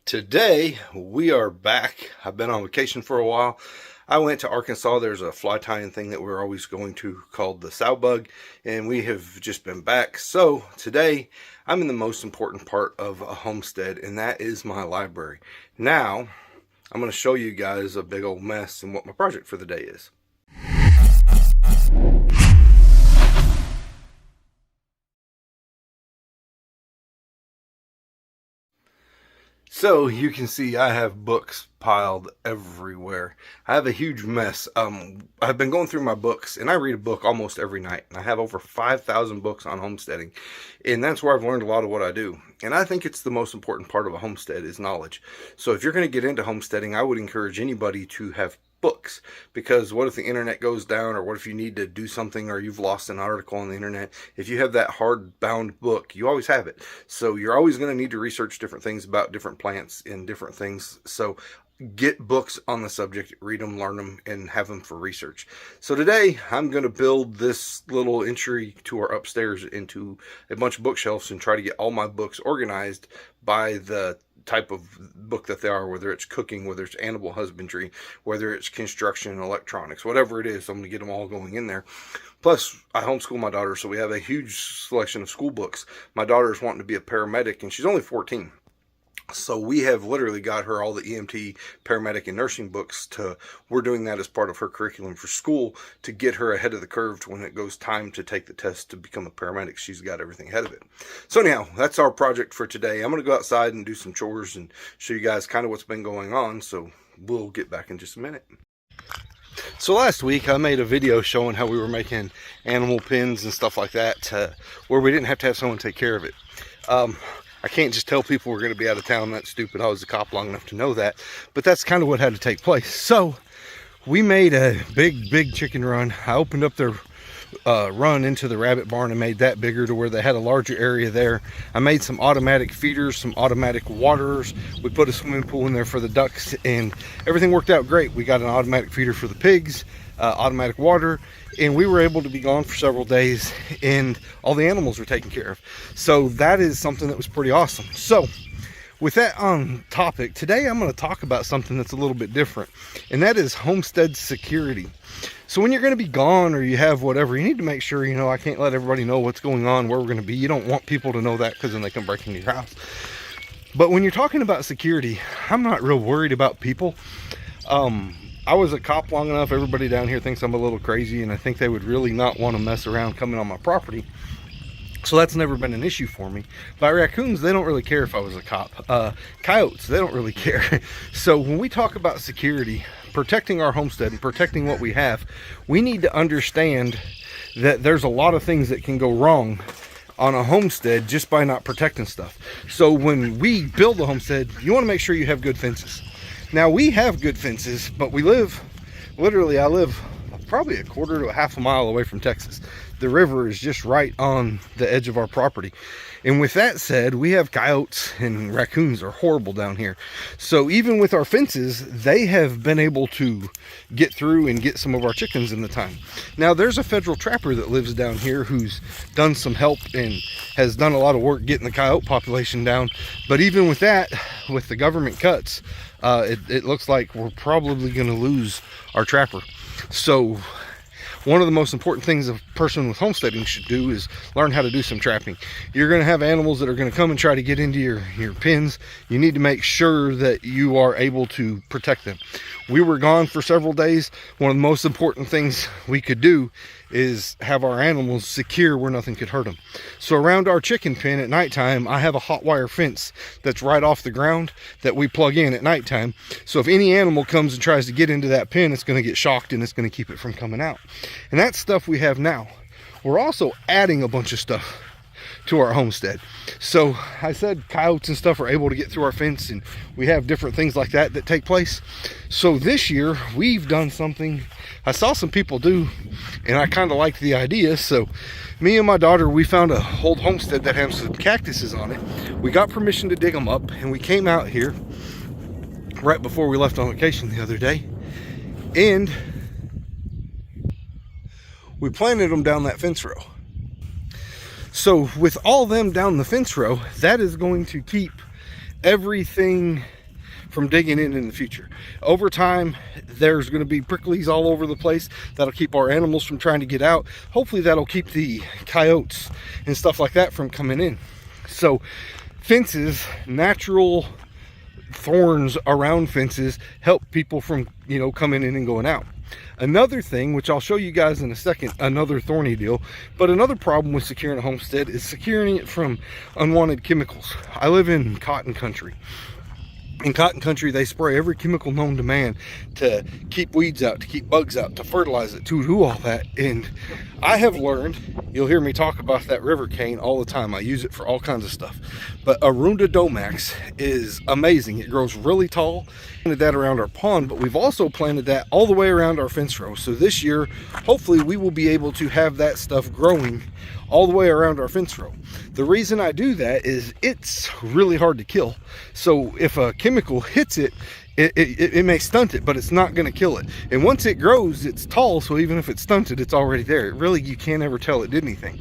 Today we are back. I've been on vacation for a while. I went to Arkansas. There's a fly tying thing that we're always going to called the sow bug, and we have just been back. So today I'm in the most important part of a homestead, and that is my library. Now I'm going to show you guys a big old mess and what my project for the day is. So you can see I have books piled everywhere. I have a huge mess. I've been going through my books, and I read a book almost every night. And I have over 5,000 books on homesteading, and that's where I've learned a lot of what I do. And I think it's the most important part of a homestead is knowledge. So if you're going to get into homesteading, I would encourage anybody to have books, because what if the internet goes down, or what if you need to do something, or you've lost an article on the internet? If you have that hard-bound book, you always have it. So you're always going to need to research different things about different plants and different things. So get books on the subject, read them, learn them, and have them for research. So today I'm going to build this little entry to our upstairs into a bunch of bookshelves and try to get all my books organized by the type of book that they are, whether it's cooking, whether it's animal husbandry, whether it's construction, electronics, whatever it is. I'm going to get them all going in there. Plus, I homeschool my daughter, so we have a huge selection of school books. My daughter is wanting to be a paramedic, and she's only 14. So we have literally got her all the EMT, paramedic, and nursing books. We're doing that as part of her curriculum for school to get her ahead of the curve when it goes time to take the test to become a paramedic. She's got everything ahead of it. So anyhow, that's our project for today. I'm going to go outside and do some chores and show you guys kind of what's been going on. So we'll get back in just a minute. So last week I made a video showing how we were making animal pens and stuff like that where we didn't have to have someone take care of it. I can't just tell people we're going to be out of town. That's stupid. I was a cop long enough to know that. But that's kind of what had to take place. So we made a big chicken run. I opened up their run into the rabbit barn and made that bigger to where they had a larger area there. I made some automatic feeders, some automatic waterers. We put a swimming pool in there for the ducks, and everything worked out great. We got an automatic feeder for the pigs, automatic water, and we were able to be gone for several days, and all the animals were taken care of. So that is something that was pretty awesome. So with that on topic, today I'm going to talk about something that's a little bit different, and that is homestead security. So when you're going to be gone, or you have whatever, you need to make sure, I can't let everybody know what's going on, where we're going to be. You don't want people to know that, because then they can break into your house. But when you're talking about security, I'm not real worried about people. I was a cop long enough. Everybody down here thinks I'm a little crazy, and I think they would really not want to mess around coming on my property. So that's never been an issue for me. By raccoons, they don't really care if I was a cop. Coyotes, they don't really care. So when we talk about security, protecting our homestead and protecting what we have, we need to understand that there's a lot of things that can go wrong on a homestead just by not protecting stuff. So when we build a homestead, you want to make sure you have good fences. Now, we have good fences, but we live, literally, I live probably a quarter to a half a mile away from Texas. The river is just right on the edge of our property. And with that said, we have coyotes, and raccoons are horrible down here. So even with our fences, they have been able to get through and get some of our chickens in the time. Now, there's a federal trapper that lives down here who's done some help and has done a lot of work getting the coyote population down. But even with that, with the government cuts, it looks like we're probably going to lose our trapper. So one of the most important things a person with homesteading should do is learn how to do some trapping. You're going to have animals that are going to come and try to get into your pens. You need to make sure that you are able to protect them. We were gone for several days. One of the most important things we could do is have our animals secure where nothing could hurt them. So around our chicken pen at nighttime, I have a hot wire fence that's right off the ground that we plug in at nighttime. So if any animal comes and tries to get into that pen, it's going to get shocked, and it's going to keep it from coming out. And that's stuff we have now. We're also adding a bunch of stuff to our homestead. So I said coyotes and stuff are able to get through our fence, and we have different things like that take place. So this year we've done something I saw some people do, and I kind of liked the idea. So me and my daughter, we found a old homestead that has some cactuses on it. We got permission to dig them up, and we came out here right before we left on vacation the other day, and we planted them down that fence row. So with all them down the fence row, that is going to keep everything from digging in the future. Over time, there's going to be pricklies all over the place that'll keep our animals from trying to get out. Hopefully that'll keep the coyotes and stuff like that from coming in. So fences, natural thorns around fences, help people from, you know, coming in and going out. Another thing, which I'll show you guys in a second, another thorny deal, but another problem with securing a homestead is securing it from unwanted chemicals. I live in cotton country. In cotton country, they spray every chemical known to man to keep weeds out, to keep bugs out, to fertilize it, to do all that. And I have learned, you'll hear me talk about that river cane all the time. I use it for all kinds of stuff. But Arunda Domax is amazing. It grows really tall. We planted that around our pond, but we've also planted that all the way around our fence row. So this year, hopefully we will be able to have that stuff growing all the way around our fence row. The reason I do that is it's really hard to kill. So if a chemical hits it, it may stunt it, but it's not going to kill it. And once it grows, it's tall, so even if it's stunted, it's already there. It really, you can't ever tell it did anything.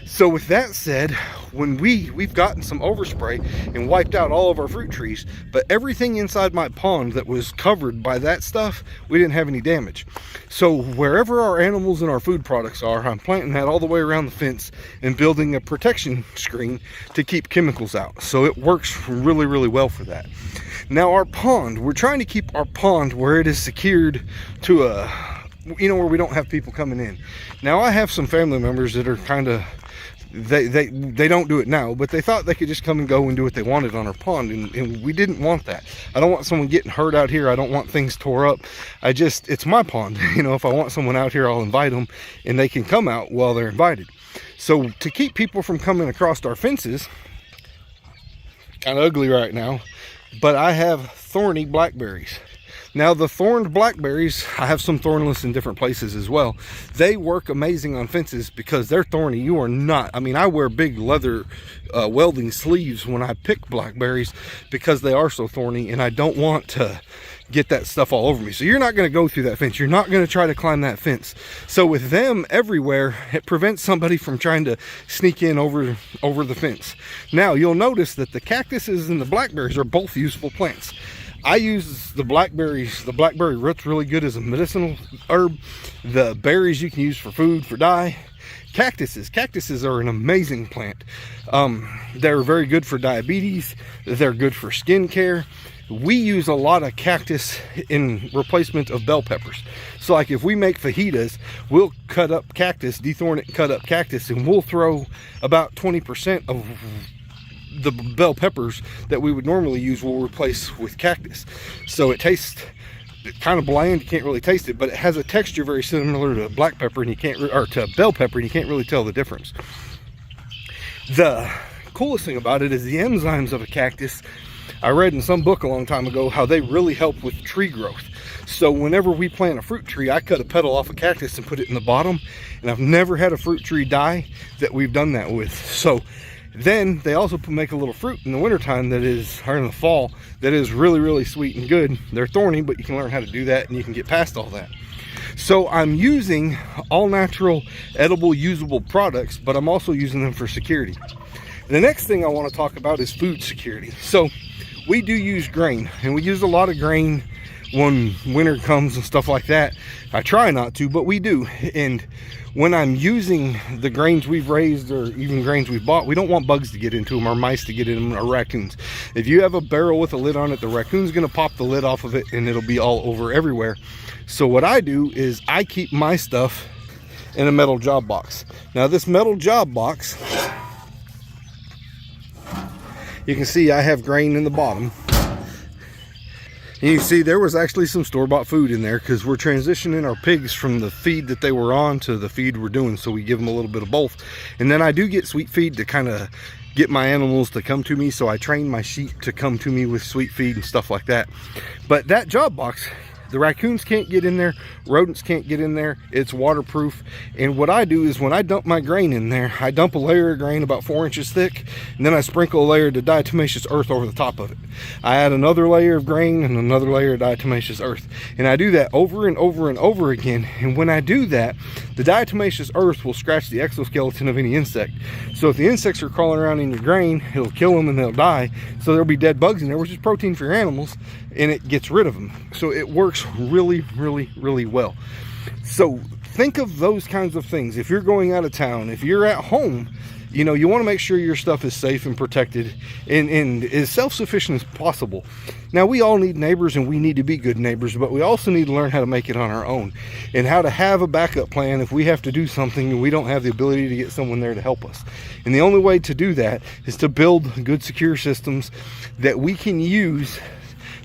So with that said, when we've gotten some overspray and wiped out all of our fruit trees, but everything inside my pond that was covered by that stuff, we didn't have any damage. So wherever our animals and our food products are, I'm planting that all the way around the fence and building a protection screen to keep chemicals out. So it works really, really well for that. Now our pond, we're trying to keep our pond where it is secured to a, you know, where we don't have people coming in. Now I have some family members that are kind of, they don't do it now, but they thought they could just come and go and do what they wanted on our pond, and we didn't want that. I don't want someone getting hurt out here. I don't want things tore up. It's my pond. You know, if I want someone out here, I'll invite them and they can come out while they're invited. So to keep people from coming across our fences, kind of ugly right now, but I have thorny blackberries. Now the thorned blackberries, I have some thornless in different places as well. They work amazing on fences because they're thorny. You are not, I mean, I wear big leather welding sleeves when I pick blackberries because they are so thorny, and I don't want to get that stuff all over me. So you're not going to go through that fence. You're not going to try to climb that fence. So with them everywhere, it prevents somebody from trying to sneak in over the fence. Now you'll notice that the cactuses and the blackberries are both useful plants. I use the blackberries, the blackberry root's really good as a medicinal herb. The berries you can use for food, for dye. Cactuses are an amazing plant. They're very good for diabetes. They're good for skin care. We use a lot of cactus in replacement of bell peppers. So like if we make fajitas, we'll cut up cactus, dethorn it and cut up cactus, and we'll throw about 20% of the bell peppers that we would normally use, we'll replace with cactus. So it tastes kind of bland, you can't really taste it, but it has a texture very similar to black pepper, and you can't, or to bell pepper, and you can't really tell the difference. The coolest thing about it is the enzymes of a cactus. I read in some book a long time ago how they really help with tree growth. So whenever we plant a fruit tree, I cut a petal off a cactus and put it in the bottom, and I've never had a fruit tree die that we've done that with. So then they also make a little fruit in the wintertime that is, or in the fall, that is really, really sweet and good. They're thorny, but you can learn how to do that and you can get past all that. So I'm using all natural, edible, usable products, but I'm also using them for security. The next thing I want to talk about is food security. So we do use grain, and we use a lot of grain when winter comes and stuff like that. I try not to, but we do. And when I'm using the grains we've raised, or even grains we've bought, we don't want bugs to get into them, or mice to get in them, or raccoons. If you have a barrel with a lid on it, the raccoon's going to pop the lid off of it and it'll be all over everywhere. So what I do is I keep my stuff in a metal job box. Now this metal job box, you can see I have grain in the bottom. And you can see there was actually some store-bought food in there because we're transitioning our pigs from the feed that they were on to the feed we're doing, so we give them a little bit of both. And then I do get sweet feed to kind of get my animals to come to me, so I train my sheep to come to me with sweet feed and stuff like that. But that job box, The raccoons can't get in there, rodents can't get in there, it's waterproof. And what I do is when I dump my grain in there, I dump a layer of grain about 4 inches thick, and then I sprinkle a layer of diatomaceous earth over the top of it. I add another layer of grain and another layer of diatomaceous earth. And I do that over and over and over again. And when I do that, the diatomaceous earth will scratch the exoskeleton of any insect. So if the insects are crawling around in your grain, it'll kill them and they'll die. So there'll be dead bugs in there, which is protein for your animals, and it gets rid of them. So it works really, really, really well. So think of those kinds of things. If you're going out of town, if you're at home, you know, you want to make sure your stuff is safe and protected and as self-sufficient as possible. Now, we all need neighbors and we need to be good neighbors, but we also need to learn how to make it on our own and how to have a backup plan if we have to do something and we don't have the ability to get someone there to help us. And the only way to do that is to build good, secure systems that we can use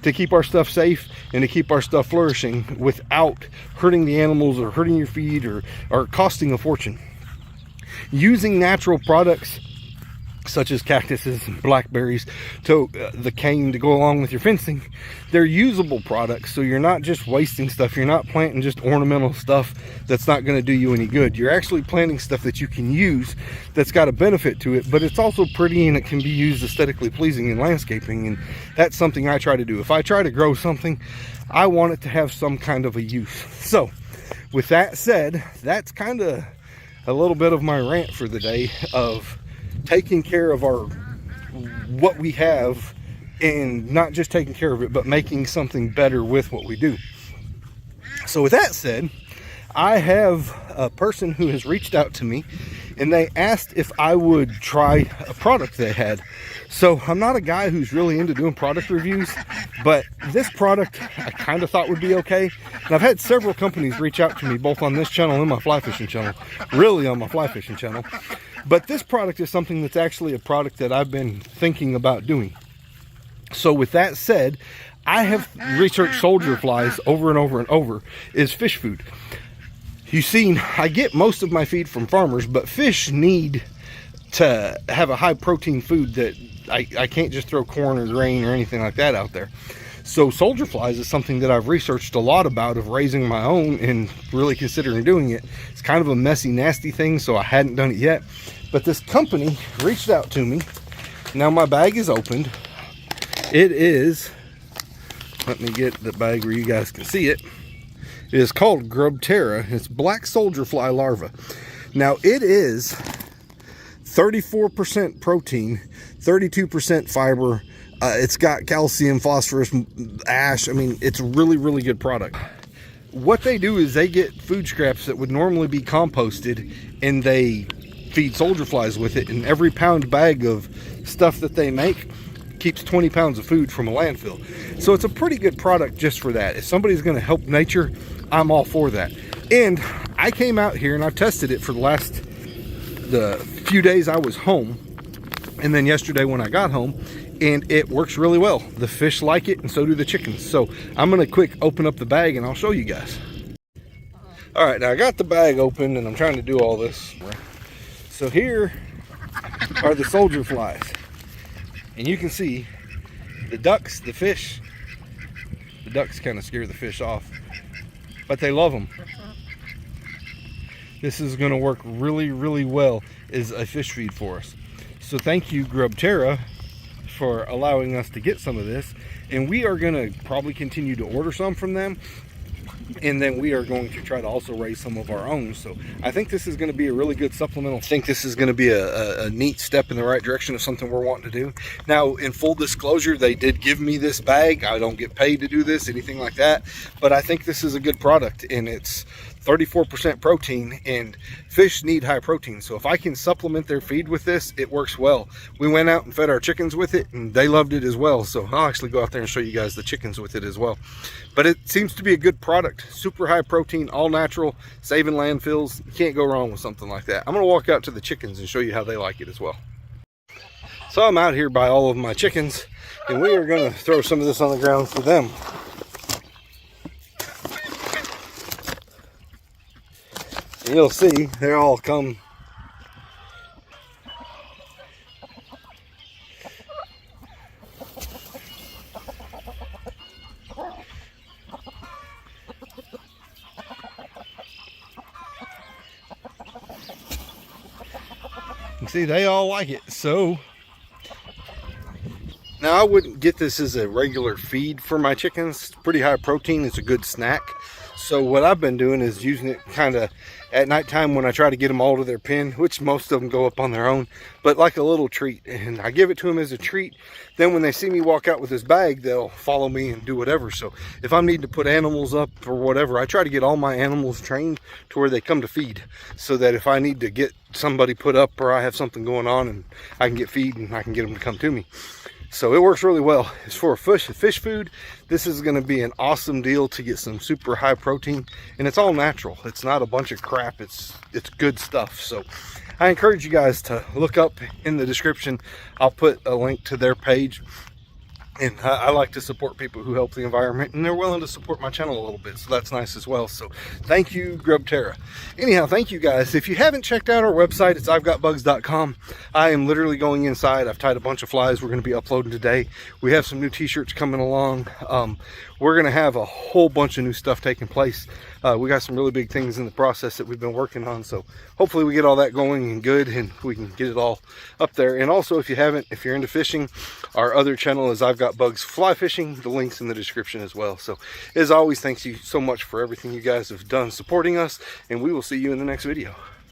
to keep our stuff safe and to keep our stuff flourishing without hurting the animals or hurting your feed or costing a fortune. Using natural products such as cactuses and blackberries to the cane to go along with your fencing, they're usable products, so you're not just wasting stuff. You're not planting just ornamental stuff that's not going to do you any good. You're actually planting stuff that you can use that's got a benefit to it, but it's also pretty and it can be used aesthetically pleasing in landscaping. And that's something I try to do. If I try to grow something, I want it to have some kind of a use. So with that said, that's kind of a little bit of my rant for the day of taking care of what we have, and not just taking care of it, but making something better with what we do. So with that said, I have a person who has reached out to me and they asked if I would try a product they had. So I'm not a guy who's really into doing product reviews, but this product I kind of thought would be okay. And I've had several companies reach out to me both on this channel and my fly fishing channel, really on my fly fishing channel. But this product is something that's actually a product that I've been thinking about doing. So with that said, I have researched soldier flies over and over and over as fish food. You've seen, I get most of my feed from farmers, but fish need to have a high protein food that I can't just throw corn or grain or anything like that out there. So soldier flies is something that I've researched a lot about, of raising my own and really considering doing it. It's kind of a messy, nasty thing, so I hadn't done it yet. But this company reached out to me. Now my bag is opened. It is, let me get the bag where you guys can see it. It is called Grubterra. It's black soldier fly larva. Now it is 34% protein, 32% fiber. It's got calcium, phosphorus, ash. I mean, it's a really, really good product. What they do is they get food scraps that would normally be composted and they feed soldier flies with it. And every pound bag of stuff that they make keeps 20 pounds of food from a landfill. So it's a pretty good product just for that. If somebody's going to help nature, I'm all for that. And I came out here and I've tested it for the few days I was home, and then yesterday when I got home, and it works really well. The fish like it and so do the chickens. So I'm gonna quick open up the bag and I'll show you guys. All right, now I got the bag open and I'm trying to do all this. So here are the soldier flies, and you can see the ducks, the fish. The ducks kind of scare the fish off, but they love them. This is going to work really, really well as a fish feed for us. So thank you, Grubterra, for allowing us to get some of this. And we are going to probably continue to order some from them. And then we are going to try to also raise some of our own. So I think this is going to be a really good supplemental. I think this is going to be a neat step in the right direction of something we're wanting to do. Now, in full disclosure, they did give me this bag. I don't get paid to do this, anything like that. But I think this is a good product, and it's 34% protein, and fish need high protein. So if I can supplement their feed with this, it works well. We went out and fed our chickens with it and they loved it as well. So I'll actually go out there and show you guys the chickens with it as well. But it seems to be a good product. Super high protein, all natural, saving landfills. You can't go wrong with something like that. I'm gonna walk out to the chickens and show you how they like it as well. So I'm out here by all of my chickens, and we are gonna throw some of this on the ground for them. You'll see, they're all come. See, they all like it. So now I wouldn't get this as a regular feed for my chickens. It's pretty high protein. It's a good snack. So what I've been doing is using it kind of at nighttime when I try to get them all to their pen, which most of them go up on their own, but like a little treat. And I give it to them as a treat. Then when they see me walk out with this bag, they'll follow me and do whatever. So if I'm needing to put animals up or whatever, I try to get all my animals trained to where they come to feed, so that if I need to get somebody put up or I have something going on and I can get feed and I can get them to come to me. So it works really well. As for fish food, this is going to be an awesome deal to get some super high protein, and it's all natural. It's not a bunch of crap. It's good stuff. So I encourage you guys to look up in the description. I'll put a link to their page. And I like to support people who help the environment, and they're willing to support my channel a little bit, so that's nice as well. So thank you, Grubterra. Anyhow, thank you guys. If you haven't checked out our website, it's I'veGotBugs.com. I am literally going inside. I've tied a bunch of flies we're going to be uploading today. We have some new t-shirts coming along. We're going to have a whole bunch of new stuff taking place. We got some really big things in the process that we've been working on, so hopefully we get all that going and good, and we can get it all up there. And also, if you're into fishing, our other channel is I've Got Bugs Fly Fishing. The link's in the description as well. So as always, thanks you so much for everything you guys have done supporting us, and we will see you in the next video.